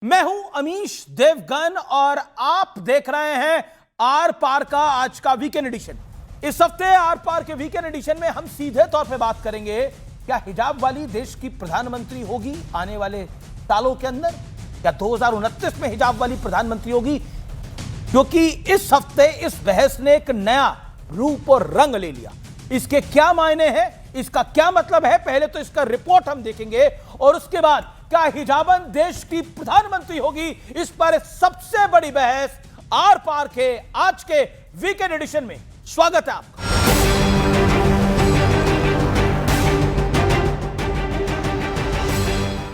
मैं हूं अमीश देवगन और आप देख रहे हैं आर पार का आज का वीकेंड एडिशन। इस हफ्ते आर पार के वीकेंड एडिशन में हम सीधे तौर पे बात करेंगे, क्या हिजाब वाली देश की प्रधानमंत्री होगी आने वाले सालों के अंदर? क्या 2029 में हिजाब वाली प्रधानमंत्री होगी? क्योंकि इस हफ्ते इस बहस ने एक नया रूप और रंग ले लिया। इसके क्या मायने हैं, इसका क्या मतलब है, पहले तो इसका रिपोर्ट हम देखेंगे और उसके बाद क्या हिजाबन देश की प्रधानमंत्री होगी, इस पर सबसे बड़ी बहस आर पार के आज के वीकेंड एडिशन में। स्वागत है आपका।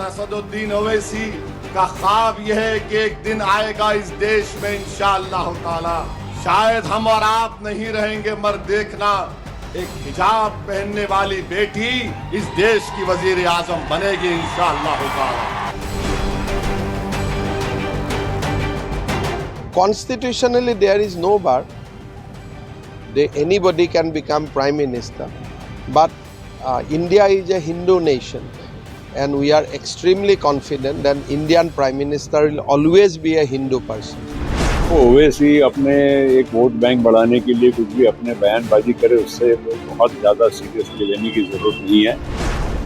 असदुद्दीन ओवैसी का ख्वाब यह है कि एक दिन आएगा इस देश में इंशाअल्लाह ताला, शायद हम और आप नहीं रहेंगे मगर देखना, एक हिजाब पहनने वाली बेटी इस देश की वजीर आजम बनेगी इंशाअल्लाह ताला। Constitutionally, there is no bar. Anybody can become prime minister. But India is a Hindu nation, and we are extremely confident that Indian prime minister will always be a Hindu person. Owaisi अपने एक vote bank बढ़ाने के लिए कुछ भी अपने बयानबाजी करे, उससे बहुत ज़्यादा सीरियसली लेने की जरूरत नहीं है।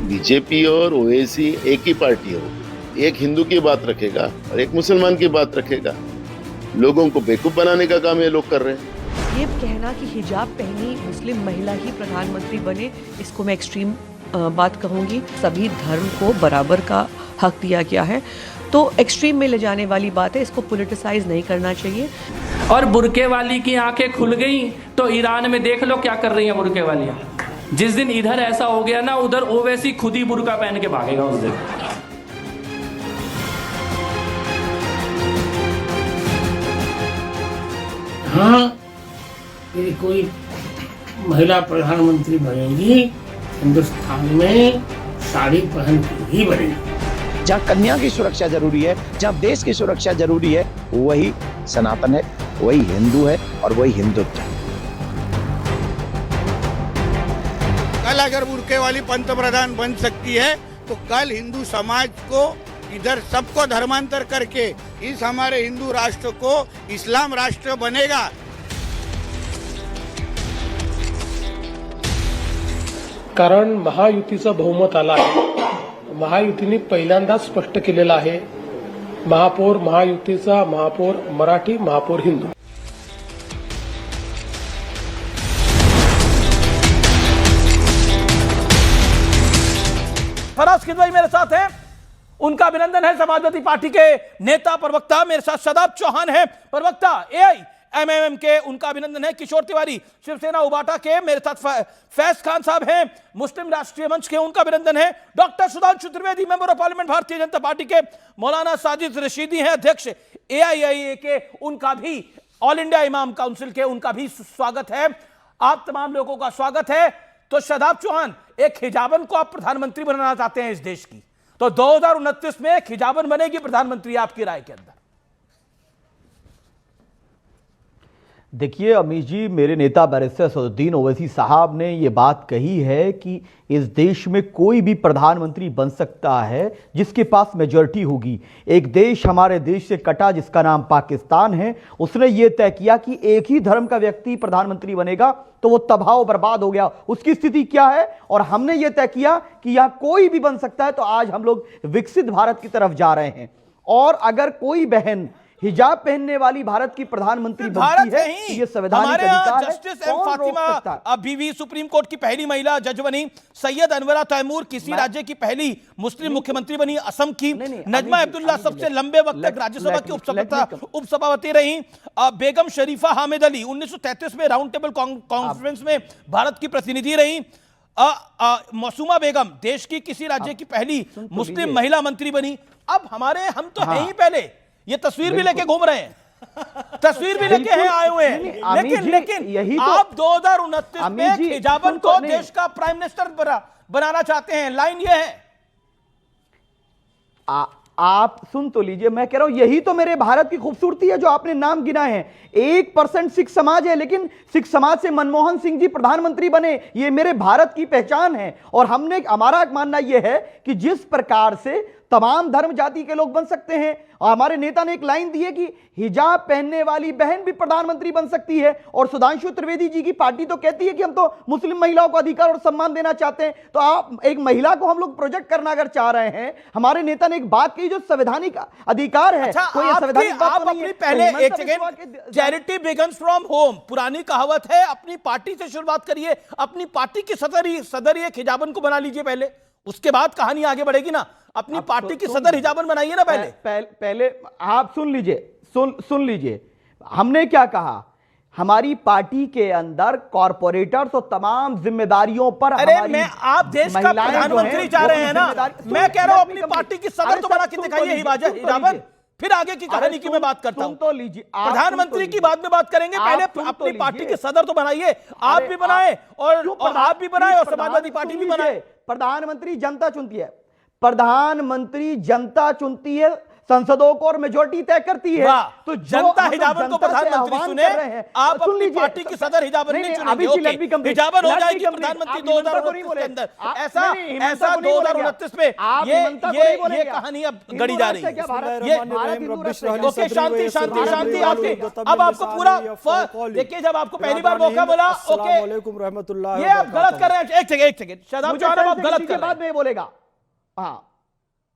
बीजेपी और ओवैसी एक ही पार्टी हो, एक हिंदू की बात रखेगा और एक मुसलमान की बात रखेगा। लोगों को बेवकूफ बनाने का काम ये लोग कर रहे हैं। ये कहना कि हिजाब पहनी मुस्लिम महिला ही प्रधानमंत्री बने, इसको मैं एक्सट्रीम बात कहूँगी। सभी धर्म को बराबर का हक दिया गया है, तो एक्सट्रीम में ले जाने वाली बात है, इसको पॉलिटिसाइज नहीं करना चाहिए। और बुरके वाली की आंखें खुल गई तो ईरान में देख लो क्या कर रही हैं बुरके वालियां। जिस दिन इधर ऐसा हो गया ना, उधर ओवैसी खुद ही बुरका पहन के भागेगा उस दिन। हाँ, यदि कोई महिला प्रधानमंत्री बनेगी हिंदुस्तान में साड़ी पहन के ही बनेगी। जहाँ कन्या की सुरक्षा जरूरी है, जहाँ देश की सुरक्षा जरूरी है, वही सनातन है, वही हिंदू है और वही हिंदुत्व है। कल अगर बुरके वाली पंतप्रधान बन सकती है तो कल हिंदू समाज को इधर सबको धर्मांतर करके इस हमारे हिंदू राष्ट्र को इस्लाम राष्ट्र बनेगा। कारण महायुतीचं बहुमत आलं आहे। महायुतीने पहिल्यांदाच स्पष्ट केलेलं आहे, महापौर महायुतीचा, महापौर मराठी, महापौर हिंदू। फराज खिदवाई मेरे साथ हैं, उनका अभिनंदन है। समाजवादी पार्टी के नेता प्रवक्ता मेरे साथ शदाब चौहान है, प्रवक्ता एआईएमआईएम के, उनका अभिनंदन है। किशोर तिवारी शिवसेना उबाटा के मेरे साथ फैज खान साहब हैं, मुस्लिम राष्ट्रीय मंच के, उनका अभिनंदन है। Doctor Sudhanshu Trivedi member of parliament Bharatiya Janata party के, मौलाना साजिद रशीदी हैं अध्यक्ष एआईआईए के, उनका भी ऑल इंडिया इमाम काउंसिल के, उनका भी स्वागत है। आप तमाम लोगों का स्वागत है। तो शदाब चौहान, एक हिजाबन को आप प्रधानमंत्री बनाना चाहते हैं इस देश की, तो 2029 में एक हिजाबन बनेगी प्रधानमंत्री आपकी राय के अंदर? देखिए अमीश जी, मेरे नेता बैरिस्टर असदुद्दीन ओवैसी साहब ने ये बात कही है कि इस देश में कोई भी प्रधानमंत्री बन सकता है जिसके पास मेजॉरिटी होगी। एक देश हमारे देश से कटा जिसका नाम पाकिस्तान है, उसने ये तय किया कि एक ही धर्म का व्यक्ति प्रधानमंत्री बनेगा, तो वो तबाह बर्बाद हो गया। उसकी स्थिति क्या है? और हमने ये तय किया कि यहां कोई भी बन सकता है, तो आज हम लोग विकसित भारत की तरफ जा रहे हैं। और अगर कोई बहन हिजाब पहनने वाली भारत की प्रधानमंत्री बनती है, ये संवैधानिक अधिकार है। जस्टिस एम फातिमा बीवी सुप्रीम कोर्ट की पहली महिला जज बनी, सैयद अनवरा तैमूर किसी राज्य की पहली मुस्लिम मुख्यमंत्री बनी, असम की। नजमा अब्दुल्ला सबसे लंबे वक्त तक राज्यसभा की उपसभापति रही। बेगम शरीफा हामिद अली 1933 में राउंड टेबल कॉन्फ्रेंस में भारत की प्रतिनिधि रही। मसूमा बेगम देश की किसी राज्य की पहली मुस्लिम महिला मंत्री बनी। अब हम तो हैं ही पहले, ये तस्वीर भी लेके घूम रहे हैं, तस्वीर भी लेके आए हुए हैं। लेकिन यही आप 2029 में हिजाबन को देश का प्राइम मिनिस्टर बनाना चाहते हैं, लाइन ये है। आप सुन तो लीजिए, मैं कह रहा हूं यही तो मेरे भारत की खूबसूरती है जो आपने नाम गिना है। 1% सिख समाज है, लेकिन सिख समाज से मनमोहन सिंह जी प्रधानमंत्री बने, ये मेरे भारत की पहचान है। और हमारा मानना यह है कि जिस प्रकार से तमाम धर्म जाति के लोग बन सकते हैं। और हमारे नेता ने एक लाइन दी है कि हिजाब पहनने वाली बहन भी प्रधानमंत्री बन सकती है। और सुधांशु त्रिवेदी जी की पार्टी तो कहती है कि हम तो मुस्लिम महिलाओं को अधिकार और सम्मान देना चाहते हैं। तो आप एक महिला को हम लोग प्रोजेक्ट करना अगर चाह रहे हैं, हमारे नेता ने एक बात कही जो संवैधानिक अधिकार है। अच्छा, कोई संवैधानिक बात तो नहीं है। पहले एक second, charity begins from home पुरानी कहावत है, अपनी पार्टी से शुरुआत करिए, अपनी पार्टी की सदर एक हिजाबन को बना लीजिए पहले, उसके बाद कहानी आगे बढ़ेगी ना। अपनी पार्टी की सदर हिजाबन बनाइए ना पहले आप सुन लीजिए हमने क्या कहा। हमारी पार्टी के अंदर कॉर्पोरेटर्स और तमाम जिम्मेदारियों पर आप देश का प्रधानमंत्री चाह रहे हैं ना, मैं कह रहा हूं अपनी पार्टी की सदर तो बना के दिखाइए हिजाबन, फिर आगे की कहानी की मैं बात करता हूं। तो लीजिए, प्रधानमंत्री की बाद में बात करेंगे, पहले अपनी पार्टी की सदर तो बनाइए, आप भी बनाए और आप भी बनाए और समाजवादी पार्टी भी बनाए। प्रधानमंत्री जनता चुनती है, प्रधानमंत्री जनता चुनती है, संसदों को और मेजोरिटी तय करती है। तो जनता हिजाबन को प्रधानमंत्री चुने, आप अपनी पार्टी की सदर हिजाबन नहीं चुनेंगे। हिजाबन हो जाएगी प्रधानमंत्री 2029 के अंदर। ऐसा 2029 में ये कहानी अब गढ़ी जा रही है। ओके, शांति शांति शांति। अब आपको पूरा देखिए, जब आपको पहली बार मौका मिला, ओके ये आप गलत कर रहे हैं। एक सेकेंड शादाब चौहान, आप गलत कर बाद में बोलेगा। हाँ,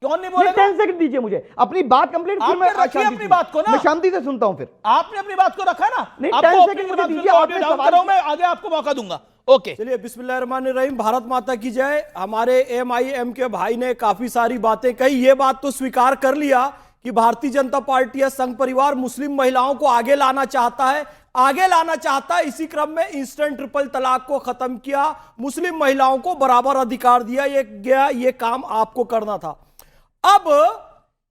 कौन नहीं बोलेगा? 10 सेकंड दीजिए मुझे अपनी बात कंप्लीट, फिर मैं अपनी बात को ना, मैं शांति से सुनता हूं। फिर आपने अपनी बात को रखा है ना, नहीं 10 सेकंड मुझे दीजिए, आपने सवाल करो, मैं आगे आपको मौका दूंगा। ओके, चलिए बिस्मिल्लाहिर्रहमानिर्रहीम। भारत माता की जय। हमारे MIM के भाई ने काफी सारी बातें कही, ये बात तो स्वीकार कर लिया कि भारतीय जनता पार्टी या संघ परिवार मुस्लिम महिलाओं को आगे लाना चाहता है, इसी क्रम में इंस्टेंट ट्रिपल तलाक को खत्म किया, मुस्लिम महिलाओं को बराबर अधिकार दिया, ये काम आपको करना था। अब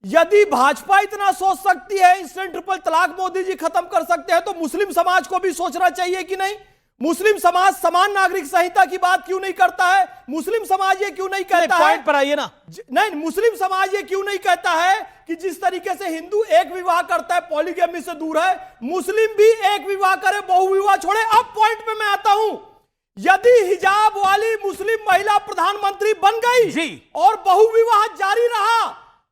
यदि भाजपा इतना सोच सकती है, इंस्टेंट ट्रिपल तलाक मोदी जी खत्म कर सकते हैं, तो मुस्लिम समाज को भी सोचना चाहिए कि नहीं? मुस्लिम समाज समान नागरिक संहिता की बात क्यों नहीं करता है? मुस्लिम समाज ये क्यों नहीं कहता है? पॉइंट पर आइए ना। नहीं, मुस्लिम समाज ये क्यों नहीं कहता है कि जिस तरीके से हिंदू एक विवाह करता है, पॉलीगैमी से दूर है, मुस्लिम भी एक विवाह करे, बहुविवाह छोड़े। अब पॉइंट पे मैं आता हूं। यदि हिजाब वाली मुस्लिम महिला प्रधानमंत्री बन गई जी और बहुविवाह जारी रहा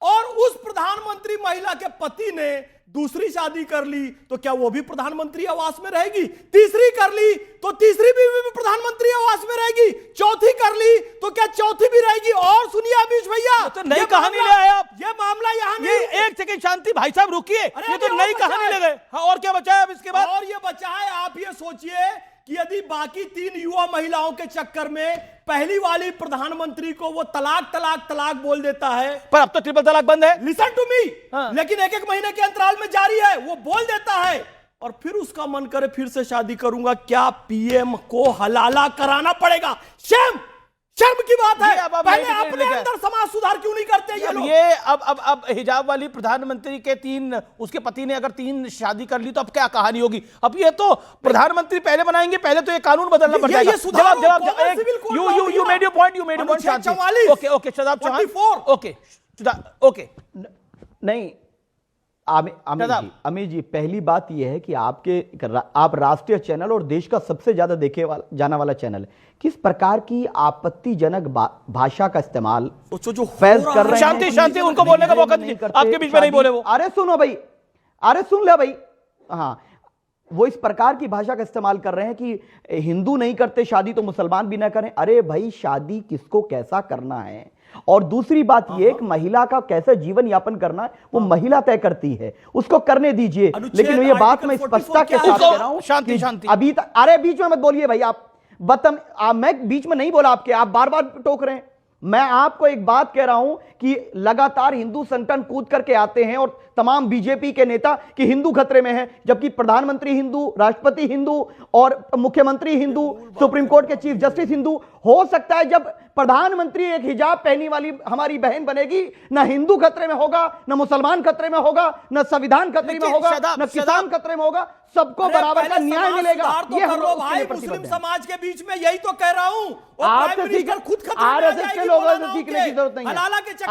और उस प्रधानमंत्री महिला के पति ने दूसरी शादी कर ली, तो क्या वो भी प्रधानमंत्री आवास में रहेगी? तीसरी कर ली तो तीसरी भी प्रधानमंत्री आवास में रहेगी, चौथी कर ली तो क्या चौथी भी रहेगी? और सुनिए अमीश भैया, तो नई कहानी ले आए आप। ये मामला यहाँ नहीं। एक सेकंड शांति भाई साहब, रुकिए, ये तो नई कहानी ले गए। हाँ, और क्या बचा है अब इसके बाद? और ये बचा है, आप ये सोचिए कि यदि बाकी 3 युवा महिलाओं के चक्कर में पहली वाली प्रधानमंत्री को वो तलाक बोल देता है, पर अब तो ट्रिपल तलाक बंद है, लिसन टू मी, लेकिन एक महीने के अंतराल में जारी है, वो बोल देता है और फिर उसका मन करे फिर से शादी करूंगा, क्या PM को हलाला कराना पड़ेगा? शर्म की बात है। पहले अपने अंदर समाज सुधार क्यों नहीं करते ये लोग? ये अब हिजाब वाली प्रधानमंत्री के 3, उसके पति ने अगर 3 शादी कर ली तो अब क्या कहानी होगी? अब ये तो प्रधानमंत्री पहले बनाएंगे, पहले तो ये कानून बदलना पड़ जाएगा। You made your point. Okay Shadab Chauhan, okay नहीं अमीर जी, पहली बात यह है कि आप राष्ट्रीय चैनल और देश का सबसे ज्यादा जाना वाला चैनल है, किस प्रकार की आपत्तिजनक भाषा का इस्तेमाल फैज कर रहे हैं? शांति, उनको बोलने का मौका दीजिए, आपके बीच में नहीं बोले वो। अरे सुनो भाई, अरे सुन ले भाई। हाँ, वो इस प्रकार की भाषा का इस्तेमाल कर रहे हैं कि हिंदू नहीं करते शादी तो मुसलमान भी ना करें। अरे भाई, शादी किसको कैसा करना है, और दूसरी बात यह कि महिला का कैसे जीवन यापन करना है वो महिला तय करती है, उसको करने दीजिए। लेकिन ये बात मैं स्पष्टता के साथ कह रहा हूं, शांति अभी तक। अरे बीच में मत बोलिए भाई, आप मैं बीच में नहीं बोला आपके, आप बार बार टोक रहे हैं। मैं आपको एक बात कह रहा हूं कि लगातार हिंदू संगठन कूद करके आते हैं और तमाम बीजेपी के नेता कि हिंदू खतरे में है, जबकि प्रधानमंत्री हिंदू, राष्ट्रपति हिंदू और मुख्यमंत्री हिंदू, सुप्रीम कोर्ट के चीफ जस्टिस हिंदू। हो सकता है जब प्रधानमंत्री एक हिजाब पहनी वाली हमारी बहन बनेगी, ना हिंदू खतरे में होगा, ना मुसलमान खतरे में होगा, ना संविधान खतरे में होगा, ना किसान खतरे में होगा, सबको बराबर का न्याय मिलेगा। ये हम लोग मुस्लिम समाज के बीच में यही तो कह रहा हूं। खुद आरएसएस के लोगों से सीखने की जरूरत नहीं है,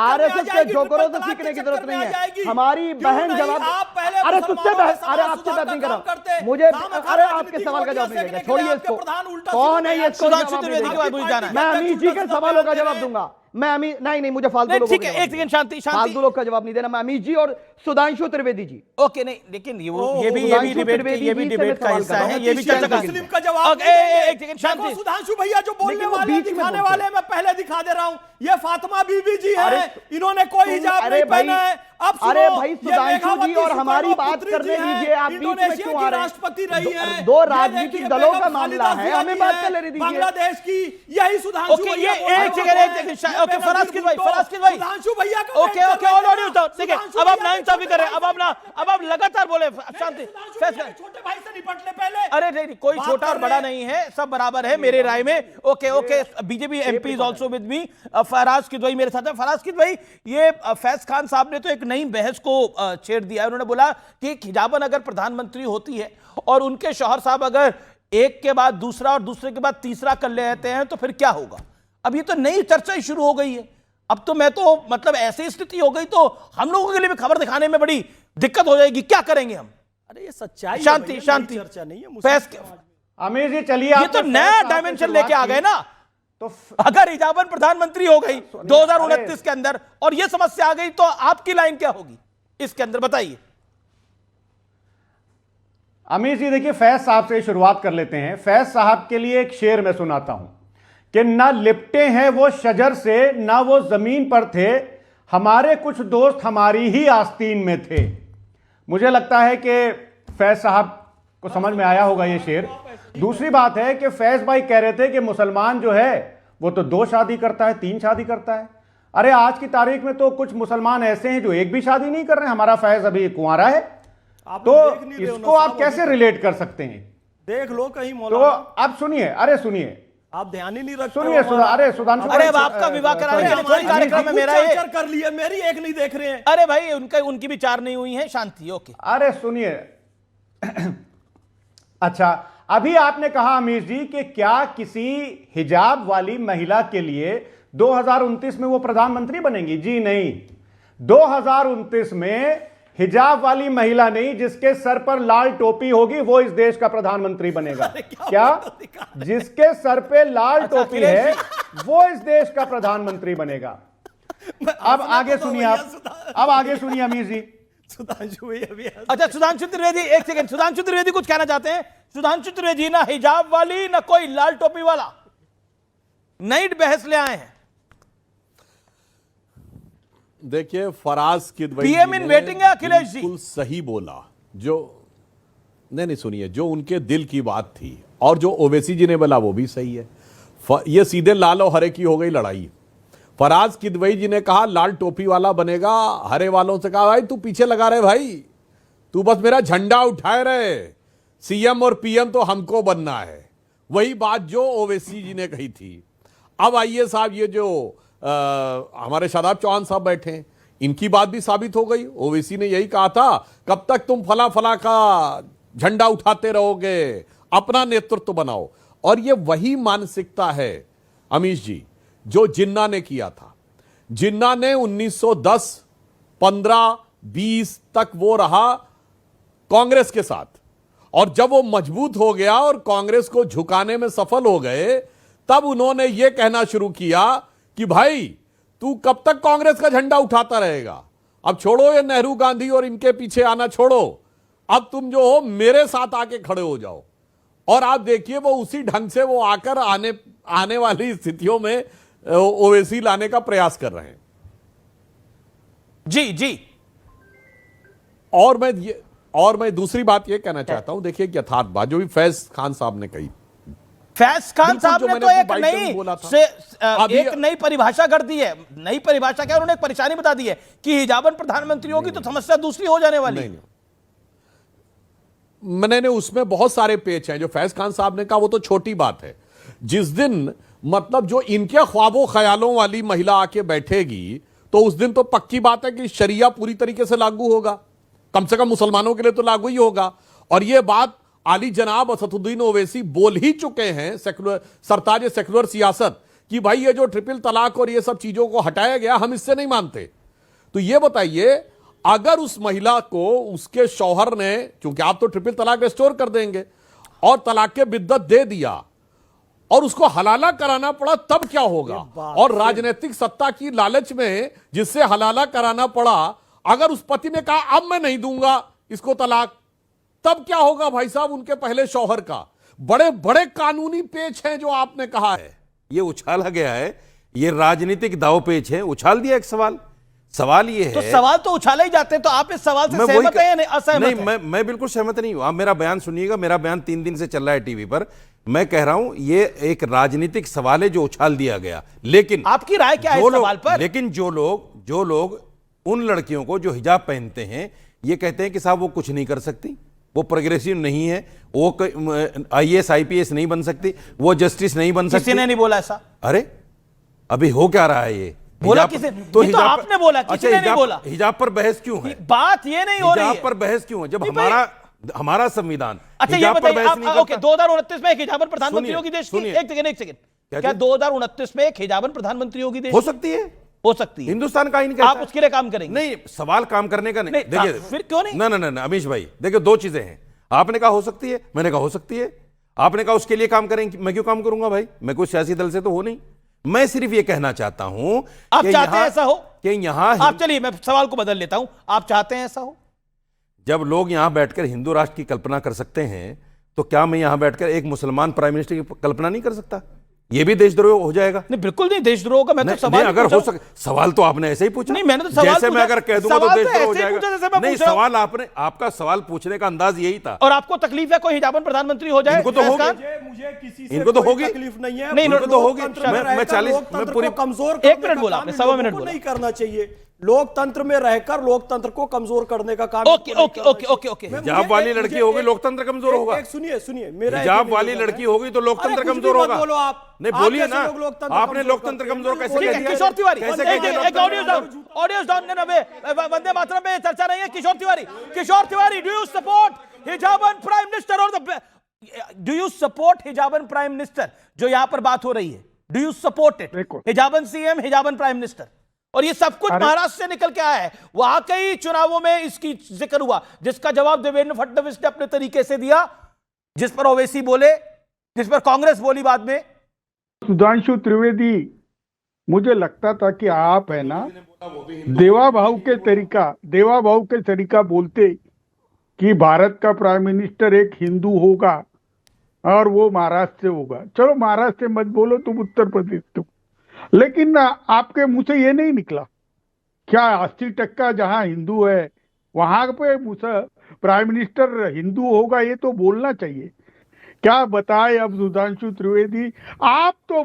आरएसएस के जोकरों से सीखने की जरूरत नहीं है। हमारी बहन जवाब, अरे तुझसे बहन, अरे आपसे बात नहीं कर रहा मुझे, अरे आपके सवाल का जवाब नहीं देगा, छोड़िए इसको। कौन है ये? मैं अमीर जी के सवालों का जवाब दूंगा। मैं अमीर नहीं मुझे फालतू लोगों ठीक है, एक सेकंड शांति फालतू लोग का जवाब नहीं देना। मैं अमीश जी और सुधांशु त्रिवेदी जी। ओके, नहीं लेकिन ये भी डिबेट का हिस्सा है, ये भी चर्चा का मुस्लिम का जवाब एक सेकंड शांति। सुधांशु भैया जो बोलने वाले दिखाने वाले मैं पहले दिखा दे रहा हूं, ये फातिमा बीबी जी है, इन्होंने कोई हिजाब नहीं पहना है। अब अरे भाई सुधांशु जी और हमारी बात करने दीजिए, आप बीच में क्यों आ रहे हैं? राष्ट्रपति रही है, दो राजनीतिक दलों का मामला है, हमें बात कर लेने दीजिए। बांग्लादेश की यही सुधांशु भैया। ओके फराज भाई सुधांशु भैया का ओके ऑल ऑडियो उठाओ, ठीक है। अब आप नाइंसाफी कर रहे हैं, अब आप लगातार बोले। शांति, छोटे भाई से निपट ले पहले। अरे नहीं, कोई छोटा और बड़ा नहीं है, सब बराबर है मेरे राय में। Okay BJP MP is also with me. Faraz Kidwai मेरे साथ है। फराज किदवई, ये फैज खान साहब ने तो एक नई बहस को छेड़ दिया है। उन्होंने बोला कि हिजाबन अगर प्रधानमंत्री होती है और उनके शौहर साहब अगर एक के बाद दूसरा और दूसरे के बाद तीसरा कर लेते हैं तो फिर क्या होगा? अब ये तो नई चर्चा ही शुरू हो गई है। अब तो मैं तो मतलब ऐसी स्थिति हो गई तो हम लोगों के लिए भी खबर दिखाने में बड़ी दिक्कत हो जाएगी। क्या करेंगे हम? अरे ये सच्चाई, शांति चर्चा नहीं है। अमीर जी चलिए, ये तो नया डायमेंशन लेके आ गए ना। तो अगर हिजाबन प्रधानमंत्री हो गई 2029 के अंदर और ये समस्या आ गई तो आपकी लाइन क्या होगी इसके अंदर, बताइए। अमीर जी देखिए, फैज साहब से शुरुआत कर लेते हैं। फैज साहब के लिए एक शेर मैं सुनाता हूं कि ना लिपटे हैं वो शजर से, ना वो जमीन पर थे, हमारे कुछ दोस्त हमारी ही आस्तीन में थे। मुझे लगता है कि फैज साहब को समझ में आया होगा ये शेर। दूसरी बात है कि फैज भाई कह रहे थे कि मुसलमान जो है वो तो 2 शादी करता है, 3 शादी करता है। अरे आज की तारीख में तो कुछ मुसलमान ऐसे हैं जो एक भी शादी नहीं कर रहे हैं। हमारा फैज अभी कुंवारा है, तो इसको आप कैसे रिलेट कर सकते हैं? देख लो कहीं तो मौलाना। अब सुनिए, अरे सुनिए, आप ध्यान ही नहीं रखते। सुनिए अरे सुधांशु, अरे आपका विवाह कराने के लिए कोई कार्यक्रम है मेरा है? कर लिया, मेरी एक नहीं देख रहे हैं। अरे भाई उनकी भी 4 नहीं हुई है। शांति, ओके। अरे सुनिए अच्छा, अभी आपने कहा अमीर जी कि क्या किसी हिजाब वाली महिला के लिए 2029 में वो प्रधानमंत्री बनेंगी? जी नहीं, 2029 में हिजाब वाली महिला नहीं, जिसके सर पर लाल टोपी होगी वो इस देश का प्रधानमंत्री बनेगा। क्या जिसके सर पे लाल टोपी है वो इस देश का प्रधानमंत्री बनेगा? अब आगे सुनिए आप, अब आगे सुनिए अमीर जी। सुधांशु भैया, अच्छा सुधांशु त्रिवेदी, एक सेकंड। सुधांशु त्रिवेदी कुछ कहना चाहते हैं? सुधांशु त्रिवेदी ना हिजाब वाली ना कोई लाल टोपी वाला, नई बहस ले आए हैं। देखिए Faraz Kidwai PM in waiting है अखिलेश जी, बिल्कुल सही बोला। जो नहीं सुनिए, जो उनके दिल की बात थी और जो ओवैसी जी ने बोला वो भी सही है। ये सीधे लाल और हरे की हो गई लड़ाई। फराज किदवई जी ने कहा लाल टोपी वाला बनेगा, हरे वालों से कहा भाई तू पीछे लगा रहे, भाई तू बस मेरा झंडा उठाए रहे, सीएम और पीएम तो हमको बनना है। वही बात जो ओवैसी जी ने कही थी। अब आइए साहब, ये जो हमारे शादाब चौहान साहब बैठे हैं, इनकी बात भी साबित हो गई। ओवैसी ने यही कहा था कब तक तुम फला फला का झंडा उठाते रहोगे, अपना नेतृत्व बनाओ। और ये वही मानसिकता है अमीश जी जो जिन्ना ने किया था। जिन्ना ने 1910, 15, 20 तक वो रहा कांग्रेस के साथ, और जब वो मजबूत हो गया और कांग्रेस को झुकाने में सफल हो गए, तब उन्होंने ये कहना शुरू किया कि भाई तू कब तक कांग्रेस का झंडा उठाता रहेगा, अब छोड़ो ये नेहरू गांधी और इनके पीछे आना छोड़ो, अब तुम जो हो मेरे साथ आके खड़े हो जाओ। और आप देखिए वो उसी ढंग से वो आकर आने वाली स्थितियों में ओवैसी लाने का प्रयास कर रहे हैं। जी और मैं दूसरी बात ये कहना चाहता हूं, देखिए यथार्थ बात जो भी फैज खान साहब ने कही। फैज खान साहब ने तो एक नई परिभाषा कर दी है। नई परिभाषा क्या, उन्होंने एक परेशानी बता दी है कि हिजाबन प्रधानमंत्री होगी तो समस्या दूसरी हो जाने वाली है। मैंने उसमें बहुत सारे पेच हैं। जो फैज खान साहब ने कहा वो तो छोटी बात है। जिस दिन मतलब जो इनके ख्वाबों ख्यालों वाली महिला आके बैठेगी तो उस दिन तो पक्की बात है कि शरिया पूरी तरीके से लागू होगा, कम से कम मुसलमानों के लिए तो लागू ही होगा। और यह बात आली जनाब असदुद्दीन ओवैसी बोल ही चुके हैं, सरताज सेकुलर सियासत, कि भाई ये जो ट्रिपल तलाक और ये सब चीजों को हटाया गया हम इससे नहीं मानते। तो ये बताइए, अगर उस महिला को उसके शौहर ने, क्योंकि आप तो ट्रिपल तलाक रिस्टोर कर देंगे, और तलाक के बिद्दत दे दिया और उसको हलाला कराना पड़ा तब क्या होगा? और राजनीतिक सत्ता की लालच में जिससे हलाला कराना पड़ा, अगर उस पति ने कहा अब मैं नहीं दूंगा इसको तलाक, तब क्या होगा भाई साहब उनके पहले शौहर का? बड़े बड़े कानूनी पेच हैं जो आपने कहा है। ये उछाला गया है, ये राजनीतिक दाव पेच है, उछाल दिया एक सवाल ये है। तो सवाल तो उछाले ही जाते हैं, तो आप इस सवाल से सहमत हैं या नहीं असहमत हैं? मैं बिल्कुल सहमत नहीं हूं। आप मेरा बयान सुनिएगा, मेरा बयान 3 दिन से चल रहा है टीवी पर। मैं कह रहा हूं ये एक राजनीतिक सवाल है जो उछाल दिया गया। लेकिन आपकी राय क्या है इस सवाल पर? लेकिन जो लोग उन लड़कियों को जो हिजाब पहनते हैं ये कहते हैं कि साहब वो कुछ नहीं कर सकती, वो प्रोग्रेसिव नहीं है, वो IAS IPS नहीं बन सकती, वो जस्टिस नहीं बन सकती। किसी ने नहीं बोला ऐसा। अरे अभी हो क्या रहा है ये? बोला किसी? तो आपने बोला, किसी ने नहीं बोला। हिजाब पर बहस क्यों है? बात ये नहीं हो रही है। हिजाब पर बहस क्यों है जब हमारा संविधान अच्छा ये बताइए, ओके 2029 में एक हिजाबन प्रधानमंत्री होगी देश की? एक सेकंड, क्या 2029 में एक हिजाबन प्रधानमंत्री होगी देश? हो सकती है, हो सकती है। हिंदुस्तान का आईन कहता है। आप उसके लिए काम करेंगे? नहीं, सवाल काम करने का नहीं। देखिए फिर क्यों नहीं? ना अमीश भाई देखिए, 2 चीजें हैं। आपने कहा हो सकती है, मैंने कहा हो सकती है। आपने कहा उसके लिए काम करेंगे, मैं क्यों काम करूंगा भाई? मैं कोई सियासी दल से तो हो नहीं। मैं सिर्फ ये कहना चाहता हूं आप चाहते हैं ऐसा हो कि यहां आप, चलिए मैं सवाल को बदल लेता हूं, आप चाहते हैं ऐसा हो? जब लोग यहां बैठकर हिंदू राष्ट्र की कल्पना कर सकते हैं तो क्या मैं यहां बैठकर एक मुसलमान प्राइम मिनिस्टर की कल्पना नहीं कर सकता? ये भी देशद्रोह हो जाएगा। नहीं बिल्कुल नहीं देशद्रोह का, मैं तो सवाल अगर हो सके, सवाल तो आपने ऐसे ही पूछा। नहीं मैंने तो सवाल जैसे मैं अगर कह दूंगा तो देशद्रोह हो जाएगा। नहीं, सवाल आपका सवाल पूछने का अंदाज यही था। और आपको तकलीफ है कोई हिजाबन प्रधानमंत्री हो जाए? इनको तो होगी, मुझे किसी से इनको तो होगी, तकलीफ नहीं है। नहीं इनको तो होगी। मैं 40 मैं पूरी कमजोर 1 मिनट बोला आपने, 1.25 मिनट बोला। नहीं करना चाहिए, लोकतंत्र में रहकर लोकतंत्र को कमजोर करने का काम। ओके हिजाब वाली लड़की होगी लोकतंत्र कमजोर होगा। सुनिए मेरा, हिजाब वाली लड़की होगी तो लोकतंत्र कमजोर होगा। बोलो आप, नहीं बोलिए ना, आपने लोकतंत्र कमजोर कैसे कह दिया? किशोर तिवारी, ऑडियो डाउन, वंदे मातरम पे चर्चा नहीं है। Kishore Tiwari, do you support हिजाबन प्राइम मिनिस्टर और डू यू सपोर्ट हिजाबन प्राइम मिनिस्टर जो यहां पर बात हो रही है? Do you support it? हिजाबन CM, हिजाबन प्राइम मिनिस्टर, और ये सब कुछ महाराष्ट्र से निकल के आया है। वहां कई चुनावों में इसकी जिक्र हुआ, जिसका जवाब देवेंद्र फडणवीस ने अपने तरीके से दिया, जिस पर ओवैसी बोले, जिस पर कांग्रेस बोली बाद में। सुधांशु त्रिवेदी, मुझे लगता था कि आप है ना देवा भाव के तरीका बोलते कि भारत का प्राइम मिनिस्टर एक हिंदू होगा और वो महाराष्ट्र से होगा। चलो महाराष्ट्र से मत बोलो, तुम उत्तर प्रदेश तुम, लेकिन आपके मुंह से ये नहीं निकला क्या 80% जहां हिंदू है वहां पे प्राइम मिनिस्टर हिंदू होगा? ये तो बोलना चाहिए। क्या बताए अब सुधांशु त्रिवेदी, आप तो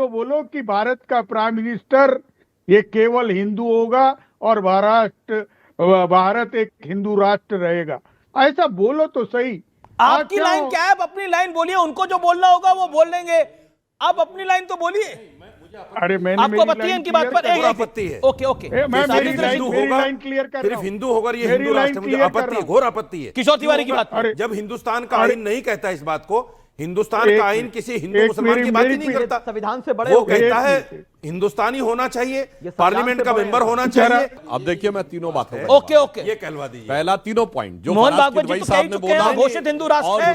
बोलो कि भारत का प्राइम मिनिस्टर ये केवल हिंदू होगा और भारत एक हिंदू राष्ट्र रहेगा। ऐसा बोलो तो सही। आपकी लाइन क्या है? अपनी लाइन बोलिए, उनको जो बोलना होगा वो बोल लेंगे, आप अपनी लाइन तो बोलिए। अरे मैंने आपको आपत्ति है इनकी बात पर? आपत्ति है। ओके मैं मेरी लाइन क्लियर कर रहा हूं। सिर्फ हिंदू होगा, ये हिंदू राष्ट्र, मुझे आपत्ति है, घोर आपत्ति है। किशोर तिवारी की बात, जब हिंदुस्तान का आईन नहीं कहता इस बात को, हिंदुस्तान का आईन किसी हिंदू मुसलमान की बात ही नहीं करता, संविधान से बड़े वो कहता है हिंदुस्तानी होना चाहिए, पार्लियामेंट का मेंबर होना चाहिए। अब देखिए मैं तीनों बातों ओके ये कहलवा दीजिए। पहला तीनों पॉइंट जो मोहन भागवत जी साहब ने बोला, घोषित हिंदू राष्ट्र है,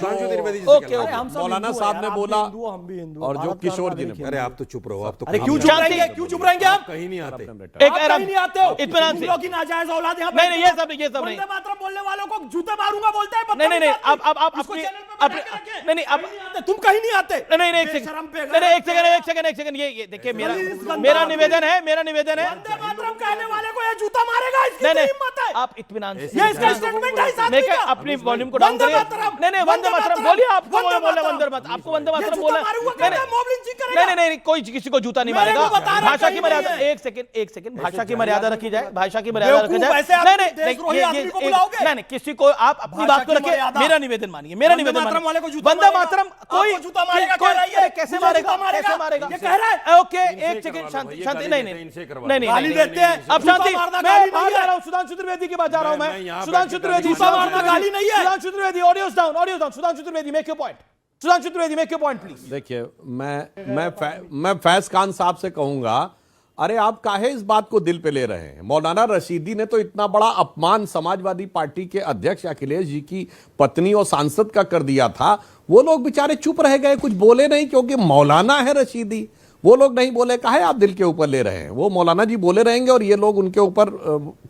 मौलाना साहब ने बोला, और जो किशोर जी ने, अरे आप तो चुप रहो, आप तो क्यों चुप रहेंगे आप? कहीं नहीं आते, इत्मीनान से। नहीं ये सब नहीं, बोलने वालों को जूते मारूंगा बोलते हैं। नहीं अब नहीं, अब तुम कहीं नहीं आते। नहीं एक सेकंड, ये देखिए मेरा निवेदन है वंदे मातरम कहने वाले को ये जूता मारेगा, इसकी हिम्मत है। आप इत्मीनान से, ये इसका स्टेटमेंट है इस आदमी का। अपनी वॉल्यूम को डाउन करिए। नहीं वंदे मातरम बोलिए, आपको बोला वंदे मातरम, आपको वंदे मातरम बोला। नहीं कोई किसी को जूता नहीं मारेगा। भाषा की मर्यादा, एक सेकंड, भाषा की मर्यादा रखी जाए, भाषा की मर्यादा रखी जाए। नहीं किसी को आप अपनी बात को रखिए, मेरा निवेदन मानिए, मेरा निवेदन मानिए। वंदे मातरम कोई जूता मारेगा, कैसे मारेगा? ये कह रहा है। ओके एक सेकंड, शांति। नहीं गाली देते हैं। अब शांति, मैं बाहर जा रहा हूं, सुधांशु त्रिवेदी की बात जा रहा हूं मैं। सुधांशु त्रिवेदी, गाली नहीं है। Sudhanshu Trivedi, audios down. Sudhanshu Trivedi, make your point. Sudhanshu Trivedi, make your point please. देखिए मैं फैज खान साहब से कहूंगा, अरे आप काहे इस बात को दिल पे ले रहे हैं? मौलाना रशीदी ने तो इतना बड़ा अपमान समाजवादी पार्टी के अध्यक्ष अखिलेश जी की पत्नी और सांसद का कर दिया था। वो लोग बेचारे चुप रह गए, कुछ बोले नहीं, क्योंकि मौलाना है रशीदी। वो लोग नहीं बोले। काहे आप दिल के ऊपर ले रहे हैं? वो मौलाना जी बोले रहेंगे और ये लोग उनके ऊपर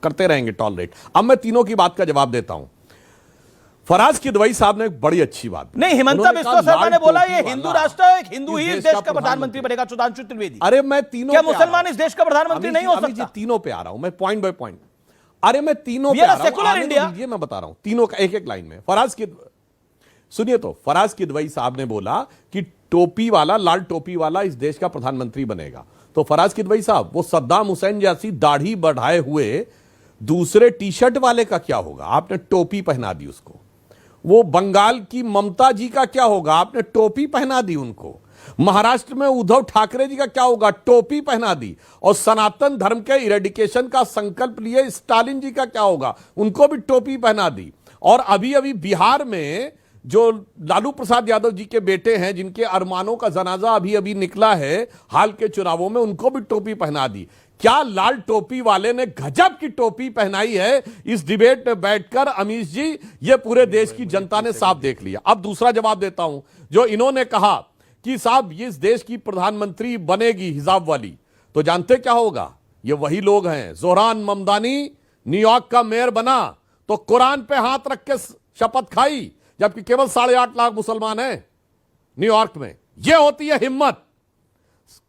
करते रहेंगे टॉलरेट। अब मैं तीनों की बात का जवाब देता हूं। फराज किदवई साहब ने एक बड़ी अच्छी बात नहीं, हिमंता बिस्वा शर्मा ने बोला ये हिंदू राष्ट्र है, एक हिंदू ही इस देश का प्रधानमंत्री बनेगा। सुधांशु त्रिवेदी, अरे मैं तीनों, क्या मुसलमान इस देश का प्रधानमंत्री नहीं हो सकता? तीनों पे आ रहा हूं मैं, पॉइंट बाय पॉइंट। अरे मैं तीनों पे आ रहा हूं, आने तो दीजिए, मैं बता रहा हूं तीनों का एक एक लाइन में। सुनिए तो, फराज किदवई साहब ने बोला कि टोपी वाला, लाल टोपी वाला इस देश का प्रधानमंत्री बनेगा। तो फराज किदवई साहब, वो सद्दाम हुसैन जैसी दाढ़ी बढ़ाए हुए दूसरे टी शर्ट वाले का क्या होगा? आपने टोपी पहना दी उसको। वो बंगाल की ममता जी का क्या होगा? आपने टोपी पहना दी उनको। महाराष्ट्र में उद्धव ठाकरे जी का क्या होगा? टोपी पहना दी। और सनातन धर्म के इरेडिकेशन का संकल्प लिए स्टालिन जी का क्या होगा? उनको भी टोपी पहना दी। और अभी अभी बिहार में जो लालू प्रसाद यादव जी के बेटे हैं, जिनके अरमानों का जनाजा अभी अभी निकला है हाल के चुनावों में, उनको भी टोपी पहना दी। क्या लाल टोपी वाले ने गजब की टोपी पहनाई है इस डिबेट में बैठकर अमीश जी, ये पूरे देश की जनता ने साफ देख लिया। अब दूसरा जवाब देता हूं, जो इन्होंने कहा कि साहब इस देश की प्रधानमंत्री बनेगी हिजाब वाली, तो जानते क्या होगा? ये वही लोग हैं। जोहरान ममदानी न्यूयॉर्क का मेयर बना तो कुरान पे हाथ रख के शपथ खाई, जबकि केवल 8.5 लाख मुसलमान हैं न्यूयॉर्क में। यह होती है हिम्मत।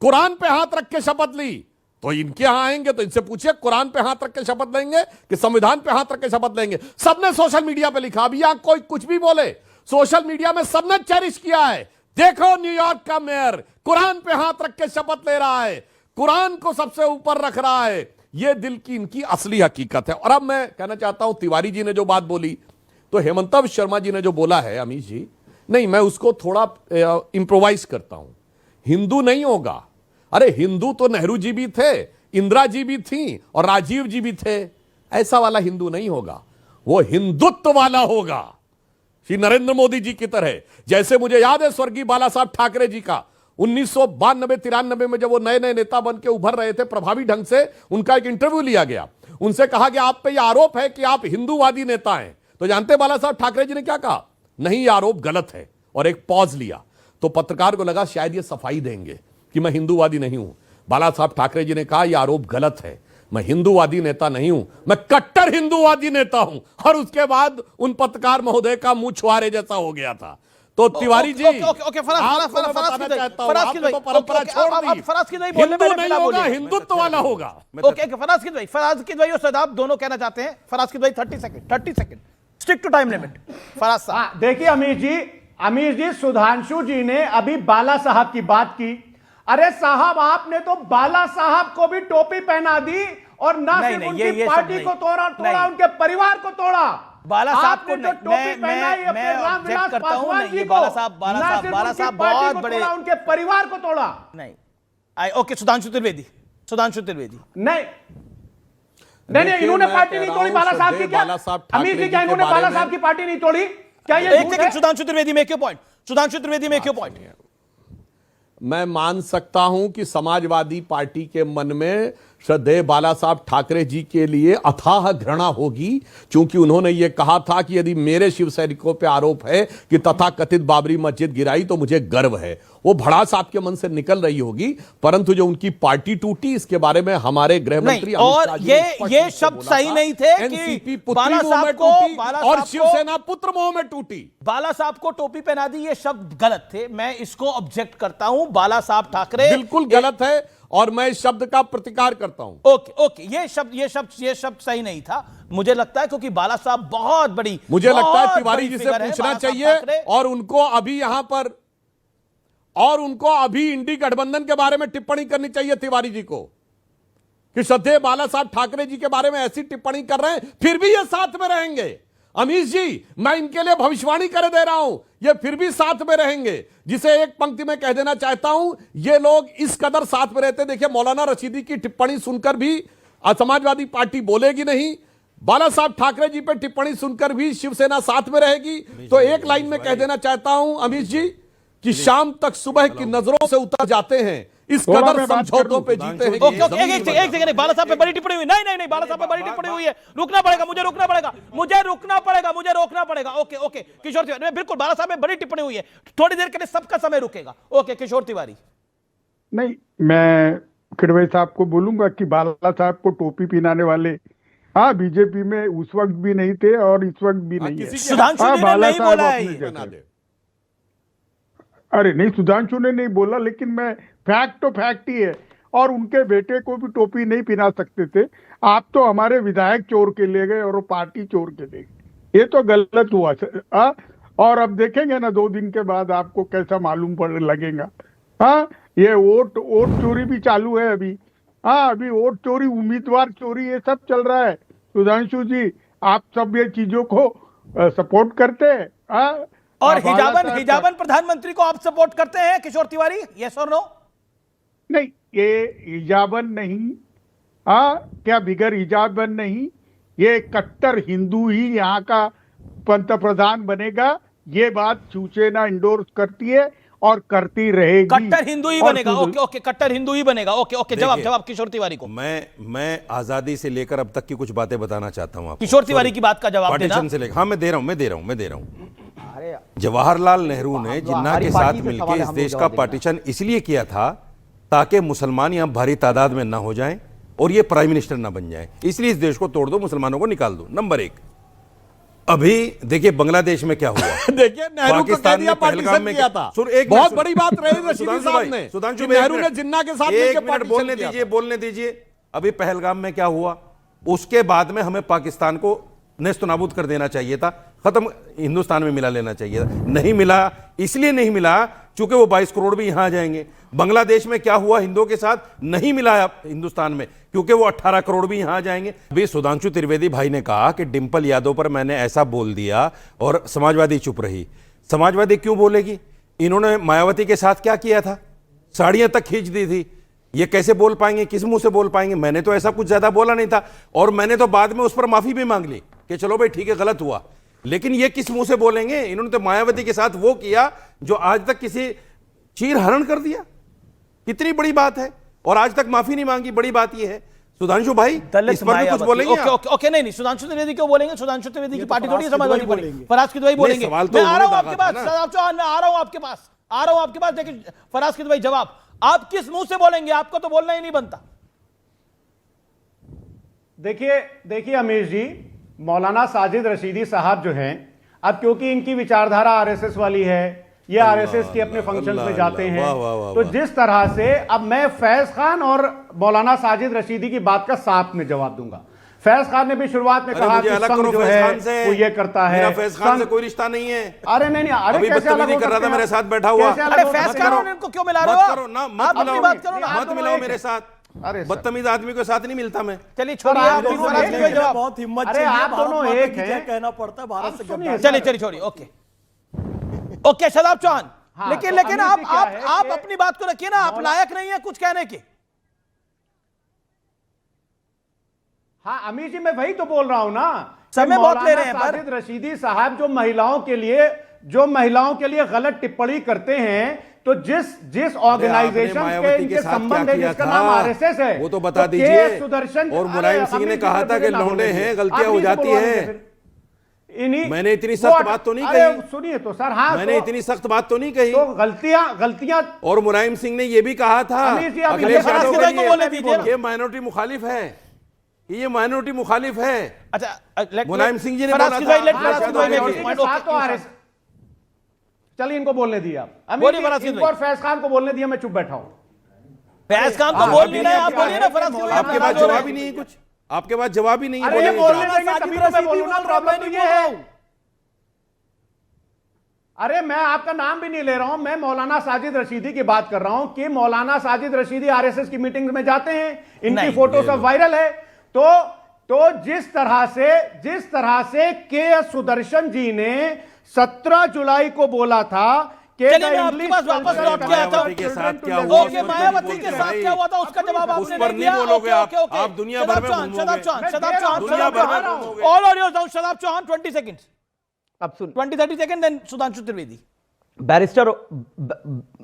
कुरान पे हाथ रख के शपथ ली। तो इनके यहां आएंगे तो इनसे पूछिए, कुरान पे हाथ रख के शपथ लेंगे कि संविधान पे हाथ रख के शपथ लेंगे? सबने सोशल मीडिया पे लिखा। अभी यहां कोई कुछ भी बोले, सोशल मीडिया में सबने चेरिश किया है। देखो न्यूयॉर्क का मेयर कुरान पे हाथ रख के शपथ ले रहा है, कुरान को सबसे ऊपर रख रहा है। यह दिल की इनकी असली हकीकत है। और अब मैं कहना चाहता हूं, तिवारी जी ने जो बात बोली, तो हेमंता शर्मा जी ने जो बोला है अमीश जी, नहीं, मैं उसको थोड़ा इंप्रोवाइज करता हूं। हिंदू नहीं होगा। अरे हिंदू तो नेहरू जी भी थे, इंदिरा जी भी थी और राजीव जी भी थे। ऐसा वाला हिंदू नहीं होगा, वो हिंदुत्व वाला होगा, श्री नरेंद्र मोदी जी की तरह। जैसे मुझे याद है स्वर्गीय बाला साहब ठाकरे जी का 1992-93 में जब वो नए नए नेता बन के उभर रहे थे प्रभावी ढंग से, उनका एक इंटरव्यू लिया गया। उनसे कहा कि आप पे यह आरोप है कि आप हिंदूवादी नेता हैं। तो जानते बाला साहब ठाकरे जी ने क्या कहा? नहीं, यह आरोप गलत है। और एक पॉज लिया। तो पत्रकार को लगा शायद ये सफाई देंगे कि मैं हिंदूवादी नहीं हूं। बाला साहब ठाकरे जी ने कहा यह आरोप गलत है, मैं हिंदूवादी नेता नहीं हूं, मैं कट्टर हिंदूवादी नेता हूं। और उसके बाद उन पत्रकार महोदय का मुंह छुआरे जैसा हो गया था। तो तिवारी जी, हिंदुत्व वाला होगा। फराज किदवई और सदाब दोनों कहना चाहते हैं। Faraz Kidwai 30 second, stick to time limit. Faraz साहब, देखिए अमीर जी, सुधांशु जी ने अभी बाला साहब की बात की। अरे साहब, आपने तो बाला साहब को भी टोपी पहना दी और ना सिर्फ उनकी पार्टी को तोड़ा, उनके परिवार को तोड़ा। बाला साहब को जो टोपी पहनाई अपने रामविलास पासवान जी को, बाला साहब बहुत बड़े, उनके परिवार को तोड़ा। नहीं, ओके, सुधांशु त्रिवेदी नहीं, इन्होंने पार्टी नहीं तोड़ी बाला साहब की। क्या अमीर जी, क्या इन्होंने बाला साहब की पार्टी नहीं तोड़ी? क्या ये Sudhanshu Trivedi make your point. मैं मान सकता हूं कि समाजवादी पार्टी के मन में श्रद्धेय बाला साहब ठाकरे जी के लिए अथाह घृणा होगी, क्योंकि उन्होंने ये कहा था कि यदि मेरे शिव सैनिकों पे आरोप है कि तथाकथित बाबरी मस्जिद गिराई तो मुझे गर्व है। वो भड़ास आपके मन से निकल रही होगी, परंतु जो उनकी पार्टी टूटी इसके बारे में हमारे गृह मंत्री और ये शब्द सही नहीं थे कि बाला साहब को और शिवसेना पुत्र मोह में टूटी। बाला साहब को टोपी पहना दी, ये शब्द गलत थे। मैं इसको ऑब्जेक्ट करता हूं। बाला साहब ठाकरे बिल्कुल गलत है और मैं इस शब्द का प्रतिकार करता हूं। ओके, ये शब्द सही नहीं था, मुझे लगता है, क्योंकि बाला साहब बहुत बड़ी, मुझे लगता है तिवारी जी से पूछना चाहिए और उनको अभी यहां पर इंडी गठबंधन के बारे में टिप्पणी करनी चाहिए तिवारी जी को कि श्रद्धेय बाला साहब ठाकरे जी के बारे में ऐसी टिप्पणी कर रहे हैं, फिर भी ये साथ में रहेंगे। अमीश जी, मैं इनके लिए भविष्यवाणी कर दे रहा हूं, ये फिर भी साथ में रहेंगे। जिसे एक पंक्ति में कह देना चाहता हूं, ये लोग इस कदर साथ में रहते। देखिए, मौलाना रशीदी की टिप्पणी सुनकर भी समाजवादी पार्टी बोलेगी नहीं, बाला साहब ठाकरे जी पर टिप्पणी सुनकर भी शिवसेना साथ में रहेगी। तो एक लाइन में कह देना चाहता हूं अमीश जी कि शाम तक सुबह की नजरों से उतर जाते हैं इस कदर समझौतों पे जीते हैं। ओके ओके, एक सेकंड, बाला साहब पे बड़ी टिप्पणी हुई, नहीं बाला साहब पे बड़ी टिप्पणी हुई है, रुकना पड़ेगा, मुझे रोकना पड़ेगा। ओके किशोर तिवारी, बिल्कुल बाला साहब पे बड़ी टिप्पणी हुई है, थोड़ी देर के लिए सबका समय रुकेगा। ओके किशोर तिवारी। नहीं, मैं खड़वे साहब को बोलूंगा कि बाला साहब को टोपी पहनाने वाले हाँ बीजेपी में उस वक्त भी नहीं थे और इस वक्त भी नहीं है। सुधांशु ने नहीं बोला है। अरे नहीं, सुधांशु ने नहीं बोला, लेकिन मैं फैक्ट तो फैक्ट ही है। और उनके बेटे को भी टोपी नहीं पहना सकते थे। आप तो हमारे विधायक चोर के ले गए और वो पार्टी चोर के ले गए, ये तो गलत हुआ। और अब देखेंगे ना 2 दिन के बाद आपको कैसा मालूम पड़ने लगेगा। हाँ, ये वोट चोरी भी चालू है अभी। हाँ, अभी वोट चोरी, उम्मीदवार चोरी, ये सब चल रहा है। सुधांशु जी, आप सब ये चीजों को सपोर्ट करते हैं? और हिजाबन प्रधानमंत्री को आप सपोर्ट करते हैं किशोर तिवारी, यस और नो? नहीं, ये हिजाबन नहीं, क्या बिगर हिजाबन नहीं, ये कट्टर हिंदू ही यहाँ का पंतप्रधान बनेगा। ये बात शिवसेना इंडोर्स करती है और करती रहेगी। कट्टर हिंदू ही बनेगा। ओके, कट्टर हिंदू ही बनेगा। ओके, जवाब किशोर तिवारी को। मैं आजादी से लेकर अब तक की कुछ बातें बताना चाहता हूं आपको। किशोर तिवारी की बात का जवाब देना। पार्टीशन से लेकर, हाँ मैं दे रहा हूं। जवाहरलाल नेहरू ने जिन्ना के साथ मिलकर इस देश का पार्टीशन इसलिए किया था ताकि मुसलमान यहां भारी तादाद में ना हो जाएं और ये प्राइम मिनिस्टर ना बन जाए, इसलिए इस देश को तोड़ दो, मुसलमानों को निकाल दो। नंबर 1। अभी देखिए बांग्लादेश में क्या हुआ। देखिए नेहरू को कह दिया पार्टीशन किया था, बहुत बड़ी बात रही रशीदी साहब ने। सुधांशु, नेहरू ने जिन्ना के साथ मिलकर पार्टीशन बोलने दीजिए। अभी पहलगाम में क्या हुआ, उसके बाद में हमें पाकिस्तान को नेस्तनाबूद कर देना चाहिए था, खत्म, हिंदुस्तान में मिला लेना चाहिए था। नहीं मिला, इसलिए नहीं मिला क्योंकि वो 22 करोड़ भी यहां आ जाएंगे। बांग्लादेश में क्या हुआ हिंदुओं के साथ, नहीं मिला हिंदुस्तान में क्योंकि वो 18 करोड़ भी यहां आ जाएंगे। अभी सुधांशु त्रिवेदी भाई ने कहा कि डिंपल यादव पर मैंने ऐसा बोल दिया और समाजवादी चुप रही। समाजवादी क्यों बोलेगी? इन्होंने मायावती के साथ क्या किया था, साड़ियां तक खींच दी थी। ये कैसे बोल पाएंगे, किस मुंह से बोल पाएंगे? मैंने तो ऐसा कुछ ज्यादा बोला नहीं था और मैंने तो बाद में उस पर माफी भी मांग ली कि चलो भाई ठीक है, गलत हुआ। लेकिन ये किस मुंह से बोलेंगे? इन्होंने तो मायावती के साथ वो किया जो आज तक किसी चीर हरण कर दिया। कितनी बड़ी बात है, और आज तक माफी नहीं मांगी। बड़ी बात ये है सुधांशु भाई, इस पर भी कुछ बोलेंगे? ओके, नहीं, सुधांशु त्रिवेदी क्यों बोलेंगे? सुधांशु त्रिवेदी की पार्टी थोड़ी समाजवादी बोलेंगे, फराज किदवई बोलेंगे। मैं आ रहा हूं आपके पास, आ रहा हूं आपके पास। देखिए फराज किदवई, जवाब आप किस मुंह से बोलेंगे? आपको तो बोलना ही नहीं बनता। देखिए अमीर जी, मौलाना साजिद रशीदी साहब जो हैं, अब क्योंकि इनकी विचारधारा आरएसएस वाली है, ये आरएसएस के अपने फंक्शंस में जाते हैं, तो जिस तरह से अब मैं फैज खान और मौलाना साजिद रशीदी की बात का साफ में जवाब दूंगा। फैज खान ने भी शुरुआत में कहा कि संघ जो है वो ये करता है, मेरा फैज खान से कोई रिश्ता नहीं है। अरे नहीं, अरे अभी बदतमीजी कर रहा था मेरे साथ बैठा हुआ। अरे फैज खान इनको क्यों मिला रहे हो? मत मिलाओ मेरे साथ, बदतमीज आदमी के साथ नहीं मिलता मैं। चलिए छोड़िए, आप बहुत हिम्मत, अरे आप दोनों एक हैं, कहना पड़ता है भारत से। चलिए छोड़िए। ओके शदाब चौहान, लेकिन आप अपनी बात को रखिए ना, आप लायक नहीं है कुछ कहने के। हाँ अमीर जी, मैं वही तो बोल रहा हूं ना, समय बहुत ले रहे हैं। साजिद रशीदी साहब जो महिलाओं के लिए गलत टिप्पणी करते हैं, तो जिस ऑर्गेनाइजेशन के इनके संबंध है, जिसका नाम आरएसएस है, वो तो बता दीजिए। सुदर्शन और मुलायम सिंह ने कहा था कि लौंडे हैं, गलतियां हो जाती हैं। मैंने इतनी सख्त बात तो नहीं कही। सुनिए तो सर, हाँ मैंने इतनी सख्त बात तो नहीं कही। तो गलतियां और मुलायम सिंह ने ये भी कहा था अखिलेश यादव को ये माइनॉरिटी मुखालिफ है, ये माइनॉरिटी मुखालिफ है। अच्छा, मुलायम सिंह जी ने बोला था। चलिए इनको बोलने दिए आप, इनको और फैज खान को बोलने दिया, मैं चुप बैठा हूं। फैज खान को बोल नहीं रहे, आप बोलिए ना। फराज किदवई, आपके पास जवाब ही नहीं है, कुछ आपके पास जवाब ही नहीं है। बोलने देंगे तभी तो मैं बोलूं ना, प्रॉब्लम तो ये है। अरे मैं आपका नाम भी नहीं ले रहा हूं, मैं मौलाना साजिद रशीदी की बात कर रहा हूं कि मौलाना साजिद रशीदी आरएसएस की मीटिंग में जाते हैं, इनकी फोटो सब वायरल है। तो जिस तरह से के सुदर्शन जी ने 17 जुलाई को बोला था कि आपके पास वापस लौट के आता हूं। ओके, मायावती के साथ क्या हुआ था उसका जवाब आपने नहीं दिया। आप दुनिया भर में शदाब चौहान 20 सेकंड्स। अब सुन, 20-30 second, then Sudhanshu Trivedi. Barrister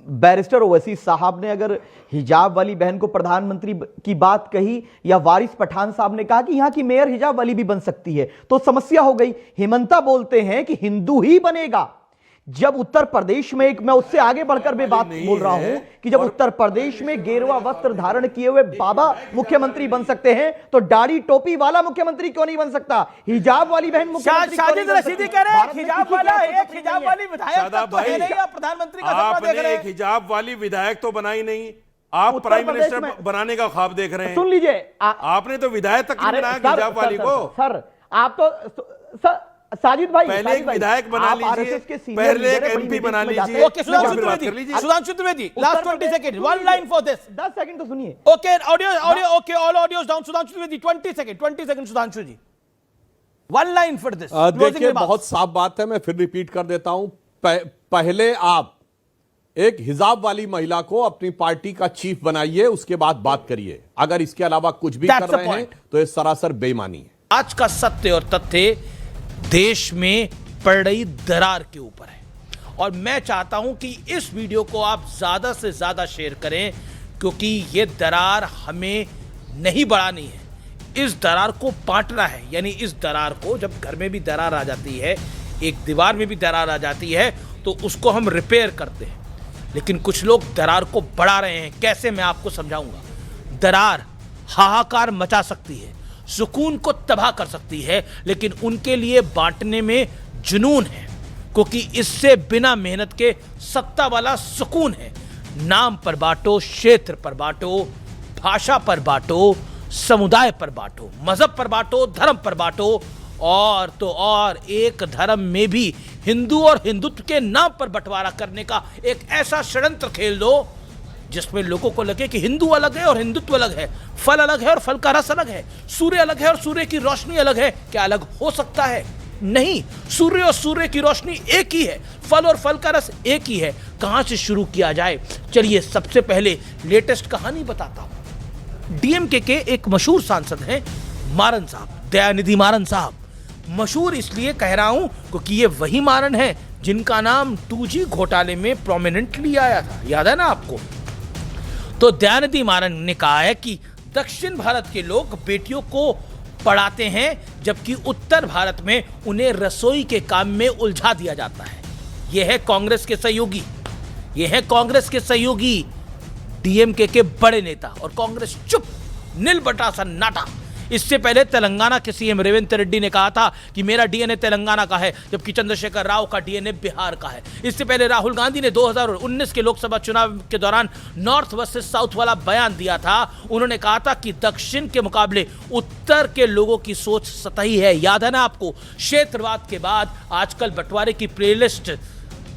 barrister Owaisi साहब ने अगर हिजाब वाली बहन को प्रधानमंत्री की बात कही, या वारिस पठान साहब ने कहा कि यहाँ की मेयर हिजाब वाली भी बन सकती है, तो समस्या हो गई। हेमंता बोलते हैं कि हिंदू ही बनेगा। जब उत्तर प्रदेश में, एक मैं उससे आगे बढ़कर भी बात बोल रहा हूं कि जब उत्तर प्रदेश में गेरुआ वस्त्र धारण किए हुए बाबा मुख्यमंत्री बन सकते हैं, तो दाढ़ी टोपी वाला मुख्यमंत्री क्यों नहीं बन सकता? हिजाब वाली बहन मुख्यमंत्री शाहिद रशीदी कह रहे हैं हिजाब वाला, एक हिजाब वाली विधायक तो है नहीं, प्रधानमंत्री का सपना देख रहे हैं। एक हिजाब वाली विधायक तो बनाई नहीं, आप प्राइम मिनिस्टर बनाने का ख्वाब देख रहे हैं। सुन लीजिए, आपने तो विधायक तक नहीं बनाया हिजाब वाली को। सर आप तो साजिद भाई, पहले एक विधायक बना लीजिए, पहले एक एमपी बना लीजिए। Okay, Sudhanshu Trivedi, last 20 second, one line for this. 10 second तो सुनिए। Okay, audio, okay, all audios down. Sudhanshu Trivedi 20 second Sudhanshu ji, one line for this. देखिए, बहुत साफ बात है, मैं फिर रिपीट कर देता हूं। पहले आप एक हिजाब वाली महिला को अपनी पार्टी का चीफ बनाइए, उसके बाद बात करिए। अगर इसके अलावा कुछ भी कर रहे हैं तो ये सरासर बेईमानी है। आज का सत्य और तथ्य देश में पड़ रही दरार के ऊपर है, और मैं चाहता हूं कि इस वीडियो को आप ज्यादा से ज्यादा शेयर करें, क्योंकि ये दरार हमें नहीं बढ़ानी है, इस दरार को बांटना है। यानी इस दरार को, जब घर में भी दरार आ जाती है, एक दीवार में भी दरार आ जाती है, तो उसको हम रिपेयर करते हैं। लेकिन कुछ लोग दरार को बढ़ा रहे हैं। कैसे, मैं आपको समझाऊंगा। दरार हाहाकार मचा सकती है, सुकून को तबाह कर सकती है, लेकिन उनके लिए बांटने में जुनून है, क्योंकि इससे बिना मेहनत के सत्ता वाला सुकून है। नाम पर बांटो, क्षेत्र पर बांटो, भाषा पर बांटो, समुदाय पर बांटो, मजहब पर बांटो, धर्म पर बांटो, और तो और एक धर्म में भी हिंदू और हिंदुत्व के नाम पर बंटवारा करने का एक ऐसा षड्यंत्र खेल दो जिसमें लोगों को लगे कि हिंदू अलग है और हिंदुत्व अलग है, फल अलग है और फल का रस अलग है, सूर्य अलग है और सूर्य की रोशनी अलग है। क्या अलग हो सकता है? नहीं, सूर्य और सूर्य की रोशनी एक ही है, फल और फल का रस एक ही है। कहां से शुरू किया जाए? चलिए, सबसे पहले लेटेस्ट कहानी बताता हूं। डीएमके के एक मशहूर सांसद हैं मारन साहब, दयानिधि मारन साहब। मशहूर इसलिए कह रहा हूं क्योंकि ये वही मारन है जिनका नाम 2G घोटाले में प्रोमिनेंटली आया था, याद है ना आपको? तो दयानिधि मारन ने कहा है कि दक्षिण भारत के लोग बेटियों को पढ़ाते हैं, जबकि उत्तर भारत में उन्हें रसोई के काम में उलझा दिया जाता है। यह है कांग्रेस के सहयोगी, यह है कांग्रेस के सहयोगी डीएमके के बड़े नेता, और कांग्रेस चुप, नील बटा सन्नाटा। इससे पहले तेलंगाना के सीएम रेवंत रेड्डी ने कहा था कि मेरा डीएनए तेलंगाना का है, जबकि चंद्रशेखर राव का डीएनए बिहार का है। इससे पहले राहुल गांधी ने 2019 के लोकसभा चुनाव के दौरान नॉर्थ वर्सेस साउथ वाला बयान दिया था। उन्होंने कहा था कि दक्षिण के मुकाबले उत्तर के लोगों की सोच सतही है, याद है ना आपको? क्षेत्रवाद के बाद आजकल बंटवारे की प्लेलिस्ट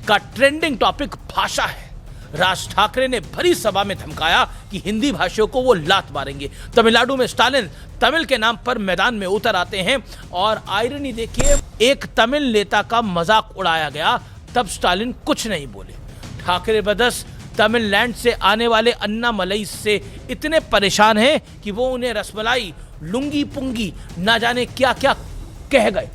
का ट्रेंडिंग टॉपिक भाषा है। राज ठाकरे ने भरी सभा में धमकाया कि हिंदी भाषियों को वो लात मारेंगे। तमिलनाडु में स्टालिन तमिल के नाम पर मैदान में उतर आते हैं, और आयरनी देखिए, एक तमिल नेता का मजाक उड़ाया गया, तब स्टालिन कुछ नहीं बोले। ठाकरे ब्रदर्स तमिलनाडु से आने वाले अन्ना मलई से इतने परेशान हैं कि वो उन्हें रसमलाई, लुंगी पुंगी, ना जाने क्या क्या कह गए,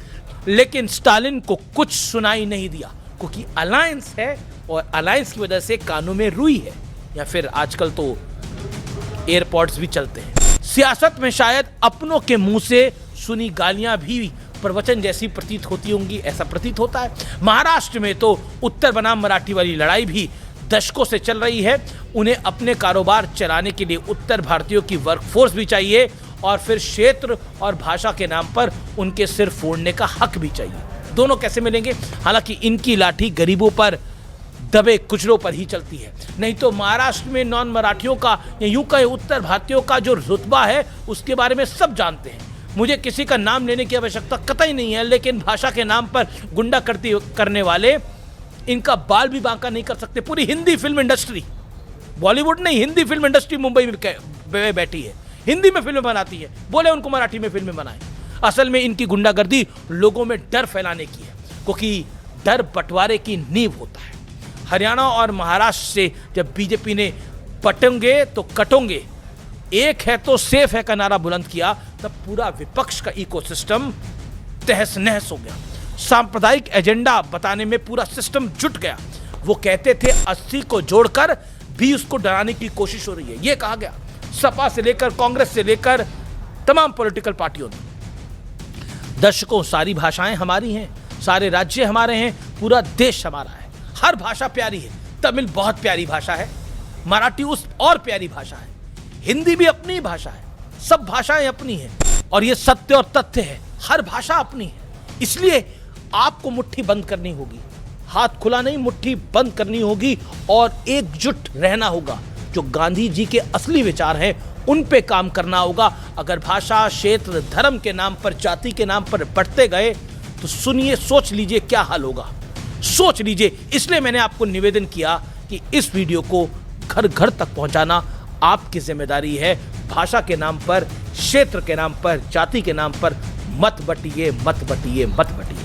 लेकिन स्टालिन को कुछ सुनाई नहीं दिया, क्योंकि अलायंस है, और अलायंस की वजह से कानों में रुई है, या फिर आजकल तो एयरपोर्ट्स भी चलते हैं। सियासत में शायद अपनों के मुंह से सुनी गालियां भी प्रवचन जैसी प्रतीत होती होंगी, ऐसा प्रतीत होता है। महाराष्ट्र में तो उत्तर बनाम मराठी वाली लड़ाई भी दशकों से चल रही है। उन्हें अपने कारोबार चलाने के लिए उत्तर भारतीयों की वर्कफोर्स भी चाहिए, और फिर क्षेत्र और भाषा के नाम पर उनके सिर फोड़ने का हक भी चाहिए। दोनों कैसे मिलेंगे? हालांकि इनकी लाठी गरीबों पर, दबे कुचलों पर ही चलती है। नहीं तो महाराष्ट्र में नॉन मराठियों का, या यूं कहे उत्तर भारतीयों का जो रुतबा है, उसके बारे में सब जानते हैं। मुझे किसी का नाम लेने की आवश्यकता कतई नहीं है, लेकिन भाषा के नाम पर गुंडागर्दी करने वाले इनका बाल भी बांका नहीं कर सकते। पूरी हिंदी फिल्म इंडस्ट्री, बॉलीवुड नहीं, हिंदी फिल्म इंडस्ट्री मुंबई में बैठी है, हिंदी में फिल्में बनाती है, बोले उनको मराठी में फिल्में बनाएं। असल में इनकी गुंडागर्दी लोगों में डर फैलाने की है, क्योंकि डर बंटवारे की नींव होता है। हरियाणा और महाराष्ट्र से जब बीजेपी ने पटेंगे तो कटोंगे, एक है तो सेफ है का नारा बुलंद किया, तब पूरा विपक्ष का इकोसिस्टम तहस नहस हो गया। सांप्रदायिक एजेंडा बताने में पूरा सिस्टम जुट गया। वो कहते थे 80 को जोड़कर भी उसको डराने की कोशिश हो रही है, ये कहा गया सपा से लेकर कांग्रेस से लेकर तमाम पॉलिटिकल पार्टियों ने। दर्शकों, सारी भाषाएं हमारी हैं, सारे राज्य हमारे हैं, पूरा देश हमारा है, हर भाषा प्यारी है। तमिल बहुत प्यारी भाषा है, मराठी उस और प्यारी भाषा है, हिंदी भी अपनी भाषा है, सब भाषाएं अपनी हैं और ये सत्य और तथ्य है, हर भाषा अपनी है। इसलिए आपको मुट्ठी बंद करनी होगी, हाथ खुला नहीं, मुट्ठी बंद करनी होगी और एकजुट रहना होगा। जो गांधी जी के असली विचार हैं उन पे काम करना होगा। अगर भाषा, क्षेत्र, धर्म के नाम पर, जाति के नाम पर बढ़ते गए तो सुनिए, सोच लीजिए क्या हाल होगा, सोच लीजिए। इसलिए मैंने आपको निवेदन किया कि इस वीडियो को घर घर तक पहुंचाना आपकी जिम्मेदारी है। भाषा के नाम पर, क्षेत्र के नाम पर, जाति के नाम पर मत बटिए, मत बटिए, मत बटिए।